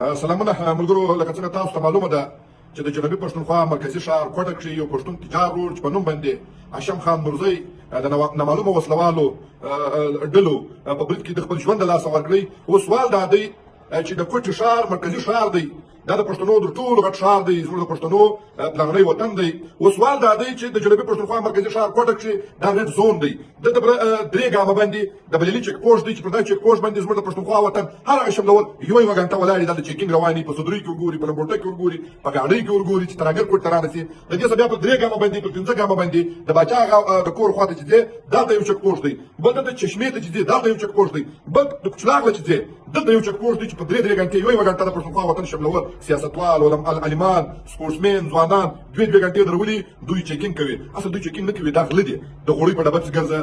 سلامونه ملګرو، لکه څنګه تاسو ته معلومه ده چې د جنوبي پښتونخوا مرکزي ښار کوټه کښې یو پښتون تجار ورور چې په نوم باندې هاشم خان مرزی د نامعلومه وسلوالو ډلو په برید کې د خپل ژوند له لاسه ورکړی. اوس سوال دا دی چې د کوټې ښار مرکزي ښار دی، دا د پښتنو د ټولو غټ ښار دی، زموږ د پښتنو پلرنی وطن دی. اوس سوال دا دی چې د جنوبي پښتونخوا مرکزي ښار کوټه کښې دا ریډ زون دی، دلته درې ګامه باندې د بلیلي چیک پوسټ دی چې پر دا چیک پوسټ باندې زموږ د پښتونخوا وطن هر هغه شملول یوه غنټه ولاړ دا د چیکینګ رواني په صدرۍ کې ورګوري، په لمبوټه کې ورګوري، په ګاډۍ کې ورګوري چې ترانګر کوټ ته رانسي. د دې بیا په درې ګامه باندې په پنځه ګامه باندې د باچا د کور خواته چې دی دلته یو چیک پوسټ دی، بل دلته چشمې ته چې دی دلته یو چیک پوسټ دی، بل د کوچلاغ چې دی دلته یو چیک پوسټ دی چې په درې غنټې یوه غنټه د پښتونخوا وطن شملول سیاستوال عالمان سپورټسمن ځوانان دوه غنټې درولي دوی چیکینګ کوي. اصل دوی چیکینګ نه کوي، دا غله دي، د غوړي په ډبه پسې ګرځه،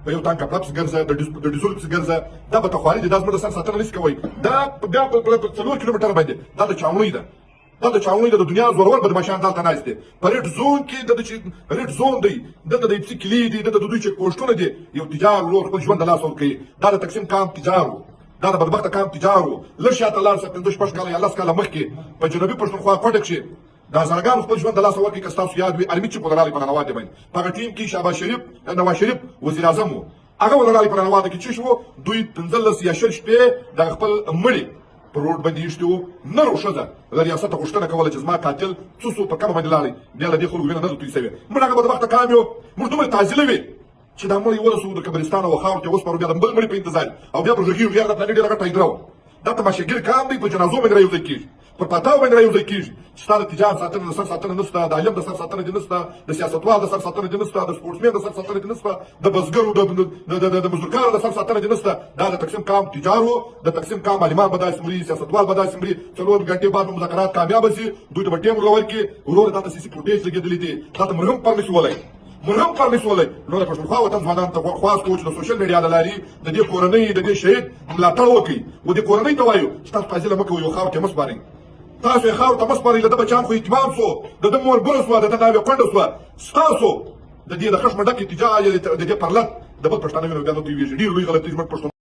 په یو ټانک کپړه پسې ګرځه، د ډیزول پسې ګرځه، دا به تخواري دي، دا زموږ د سر ساتنه نشي کوی. دا بیا په 4 کیلومتره باندې دا د چاونۍ ده، دا د چاونۍ د دنیا زورور بدمعشان دلته ناست دي. په ریډ زون کې د ریډ زون دی، دلته د اپسي کلي دي، دلته د دوی چیک پوسټونه دي. یو تجار ورور خپل ژوند د لاسه ورکوي، دا د تقسیم کام تجار و، دا د بدبخته کام تجار و. لږ شاته لاړ شه 5-6 کاله یا 10 کاله مخکې په جنوبي پښتونخوا کوټه کښې د هزارګانو خپل ژوند د لاسه ورکړي. که ستاسو یاد وي علمي چیپ ولرالی په ننواتې باندې په هغه ټیم کې شهباز شریف نواز شریف وزیر اعظم و، هغه ولرالی په ننواتې کې څه شو؟ دوی 15 یا 20 شپې د خپل مړي په روډ باندې ایښتي وو. نر او ښځه له ریاسته غوښتنه کوله چې زما قاتل څو په کمه باندې لاړی، بیا له دې خلکو وینه نه ده توی سوې. موږ هغه بدبخته کام یو، موږ دومره تعضیله وي چې دا مړی ورسوو د قبرستان او خاورو کې وسپارو، بیا د بل مړي په انتظار او بیا پروژګي یار د پلانې ډېره غټه هایدرا وه. دا تماشاګیر کام دی، په جنازو باندې رايوځای کېږي، پر پتاو باندې رايوځای کېږي چې ستا د تجار ساتنه د سر ساتنه نشته، د علم د سر ساتنه دې نشته، د سیاستوال د سر ساتنه دې نشته، د سپورټسمن د سر ساتنه دې نشته، د بزګرو د مزدورکارو د سر ساتنه دې نشته. دا د تقسیم کام تجار و، د تقسیم کام عالمان به داسې مري، سیاستوال به داسې مري. 4 غنټې بعد مذاکرات کامیابه شي، دوی ته به ټیم ورکړي. ورور دا د سیسي فوټیج لګېدلي دي، دا ته مرهم پرمیس ولای مرهم پرمیس ولای. نو د پښتونخوا وطن ځوانانو ته خواست کوو چې د سوشل میډیا له لارې د دې کورنۍ د دې شهید ملاتړ وکړي. و دې کورنۍ ته وایو چې تاسو فاضله مه کوئ، یو خاورو کې مه سپارئ، تاسو یې خاورو ته مه سپارئ. له ده بچیان خو یتیمان سو، د ده مور بره سوه، د ده ناوې کونډه سوه. ستاسو د دې د خشمه ډک اتجاه د دې پرلت د بل پښتانه وینو بیا نه تویېږي. ډېر لوی غلطي زموږ پښتون